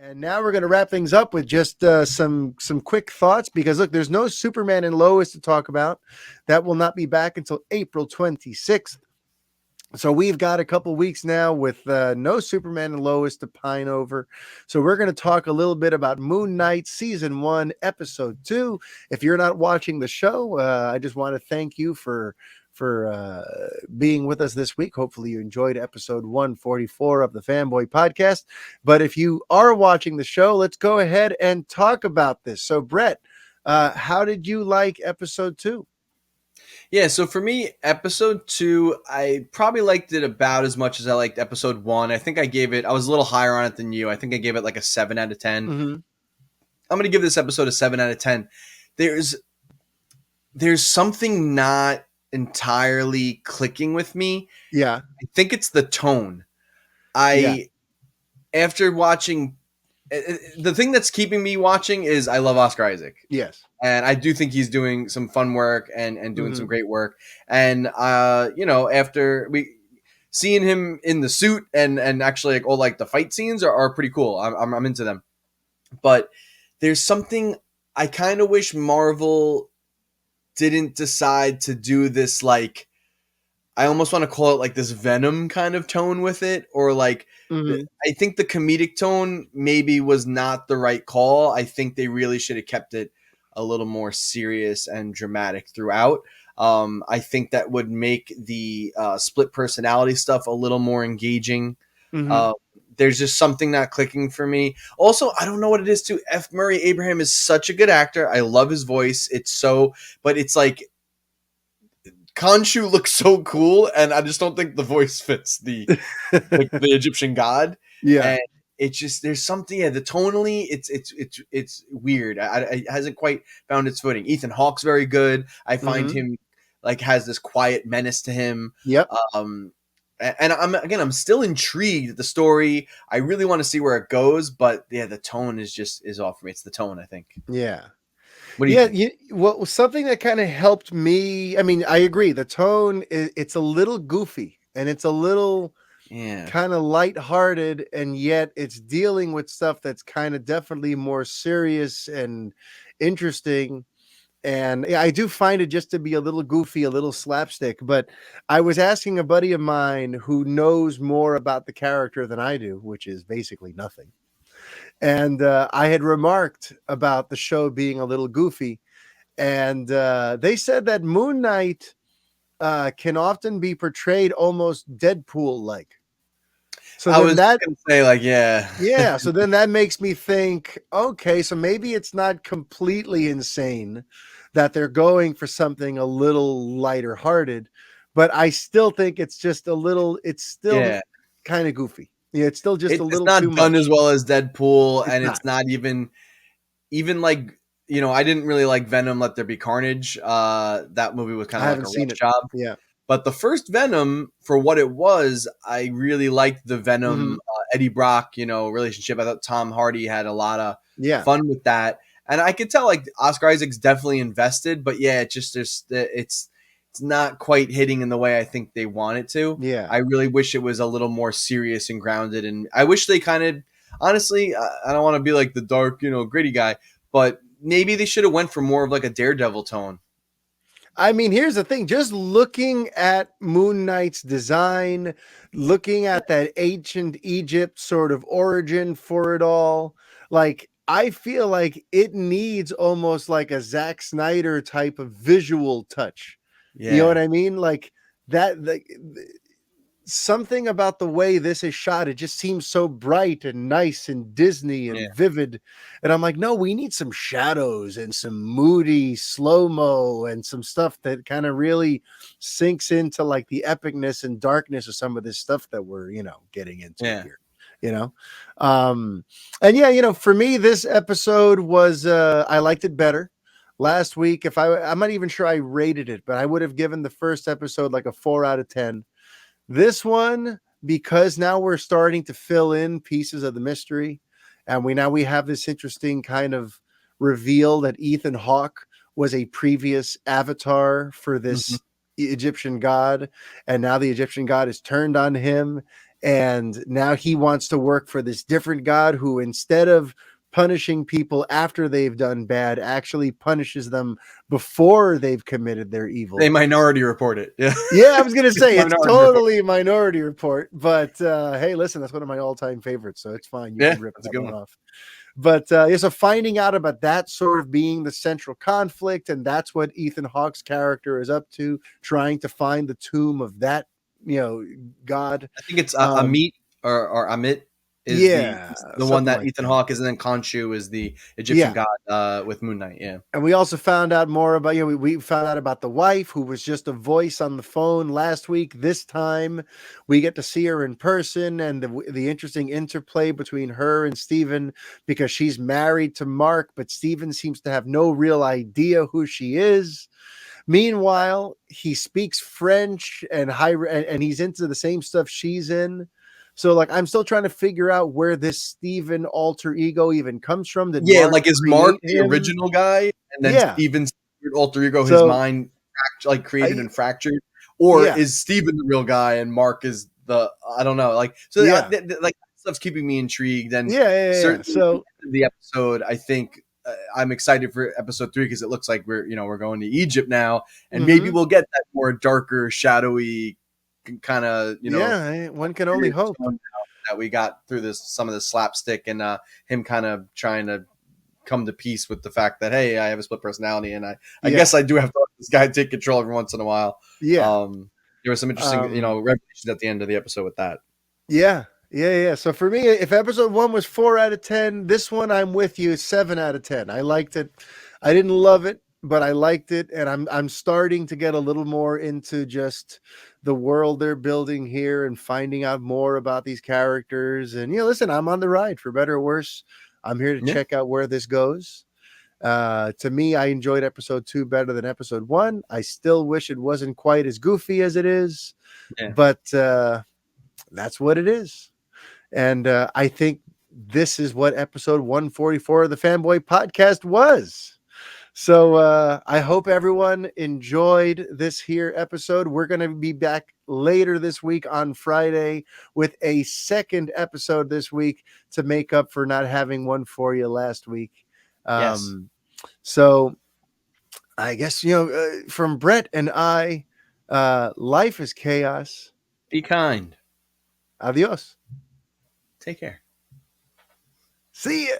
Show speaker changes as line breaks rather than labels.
And now we're going to wrap things up with just some quick thoughts because look, there's no Superman and Lois to talk about. That will not be back until April 26th. So we've got a couple weeks now with no Superman and Lois to pine over. So we're going to talk a little bit about Moon Knight season 1, episode 2. If you're not watching the show, I just want to thank you for being with us this week. Hopefully you enjoyed episode 144 of the Fanboy podcast. But if you are watching the show, let's go ahead and talk about this. So Brett, how did you like episode 2?
Yeah, so for me, episode 2, I probably liked it about as much as I liked episode 1. I think I was a little higher on it than you. I think I gave it like a 7 out of 10.
Mm-hmm.
I'm going to give this episode a 7 out of 10. There's something not entirely clicking with me.
Yeah.
I think it's the tone. After watching, the thing that's keeping me watching is I love Oscar Isaac.
Yes.
And I do think he's doing some fun work and doing some great work. And, after seeing him in the suit and actually like all like the fight scenes are pretty cool. I'm into them. But there's something I kind of wish Marvel didn't decide to do this, like, I almost want to call it like this Venom kind of tone with it, or like, I think the comedic tone maybe was not the right call. I think they really should have kept it a little more serious and dramatic throughout. I think that would make the split personality stuff a little more engaging. There's just something not clicking for me. Also, I don't know what it is too. F. Murray Abraham is such a good actor. I love his voice. But it's like Khonshu looks so cool, and I just don't think the voice fits the Egyptian god.
Yeah.
And it's just, there's something, the tonally, it's weird. It hasn't quite found its footing. Ethan Hawke's very good. I find him like has this quiet menace to him.
Yep.
And I'm still intrigued at the story. I really want to see where it goes, but yeah, the tone is off for me. It's the tone, I think.
Yeah.
What do you think?
Well, something that kind of helped me. I mean, I agree. The tone it's a little goofy and it's a little kind of lighthearted, and yet it's dealing with stuff that's kind of definitely more serious and interesting. And I do find it just to be a little goofy, a little slapstick. But I was asking a buddy of mine who knows more about the character than I do, which is basically nothing. And I had remarked about the show being a little goofy. And they said that Moon Knight can often be portrayed almost Deadpool-like. So
I was going to say, like, yeah.
Yeah. So then that makes me think, okay, so maybe it's not completely insane that they're going for something a little lighter hearted, but I still think it's just it's still kind of goofy. Yeah, it's still just a little too much.
It's not done as well as Deadpool, and it's not even like, I didn't really like Venom Let There Be Carnage. That movie was kind of like a rough job.
Yeah.
But the first Venom, for what it was, I really liked the Venom Eddie Brock, relationship. I thought Tom Hardy had a lot of fun with that. And I could tell like Oscar Isaac's definitely invested, but yeah, it's not quite hitting in the way I think they want it to.
Yeah.
I really wish it was a little more serious and grounded. And I wish they kind of, honestly, I don't want to be like the dark, gritty guy, but maybe they should have went for more of like a Daredevil tone.
I mean, here's the thing. Just looking at Moon Knight's design, looking at that ancient Egypt sort of origin for it all, like, I feel like it needs almost like a Zack Snyder type of visual touch. Yeah. You know what I mean? Like that, something about the way this is shot, it just seems so bright and nice and Disney and vivid. And I'm like, no, we need some shadows and some moody slow-mo and some stuff that kind of really sinks into like the epicness and darkness of some of this stuff that we're, getting into here. And for me, this episode was I liked it better. Last week, I'm not even sure I rated it, but I would have given the first episode like a 4 out of 10. This one, because now we're starting to fill in pieces of the mystery, and we have this interesting kind of reveal that Ethan Hawke was a previous avatar for this Egyptian god, and now the Egyptian god is turned on him, and now he wants to work for this different god who, instead of punishing people after they've done bad, actually punishes them before they've committed their
They
evil.
Minority Report it. Yeah.
Yeah, I was gonna
It's
say it's
Minority Report.
totally Minority Report, but hey, listen, that's one of my all-time favorites, so it's fine. You
Yeah,
can rip
that's a
that
good
one
one.
off. But yeah, so finding out about that sort of being the central conflict, and that's what Ethan Hawke's character is up to, trying to find the tomb of that, god.
I think it's
Um,
Amit or Amit is
yeah,
the one
something
that
like
Ethan
that.
Hawke is, and then Khonshu is the Egyptian
Yeah.
god with Moon Knight. Yeah.
And we also found out more about, we found out about the wife who was just a voice on the phone last week. This time we get to see her in person, and the interesting interplay between her and Steven, because she's married to Mark, but Steven seems to have no real idea who she is. Meanwhile, he speaks French and he's into the same stuff she's in. So like I'm still trying to figure out where this Steven alter ego even comes from. Did
Yeah,
Mark
like is Mark
create
the
him?
original guy, and then
Yeah.
Steven's alter ego, his
So
mind like created
I
and fractured, or
yeah,
is Steven the real guy and Mark is the I don't know. Like so,
yeah,
like that stuff's keeping me intrigued, and
yeah.
certainly at the
So
end of the episode, I think. I'm excited for episode 3 because it looks like we're going to Egypt now, and maybe
mhm.
we'll get that more darker, shadowy kind of
Yeah, one can only
serious
hope.
tone now that we got through some of the slapstick and him kind of trying to come to peace with the fact that hey, I have a split personality, and I
Yeah,
guess I do have to let this guy take control every once in a while.
yeah.
There was some interesting revelations at the end of the episode with that.
Yeah, yeah. So for me, if episode one was 4 out of 10, this one I'm with you, 7 out of 10. I liked it. I didn't love it, but I liked it, and I'm starting to get a little more into just the world they're building here and finding out more about these characters. And listen, I'm on the ride for better or worse. I'm here to
Yeah,
check out where this goes. To me, I enjoyed episode 2 better than episode 1. I still wish it wasn't quite as goofy as it is,
yeah,
but that's what it is. And I think this is what episode 144 of the Fanboy podcast was. So I hope everyone enjoyed this here episode. We're going to be back later this week on Friday with a second episode this week to make up for not having one for you last week.
yes.
So I guess, from Brett and I, life is chaos.
Be kind.
Adios.
Take care.
See ya.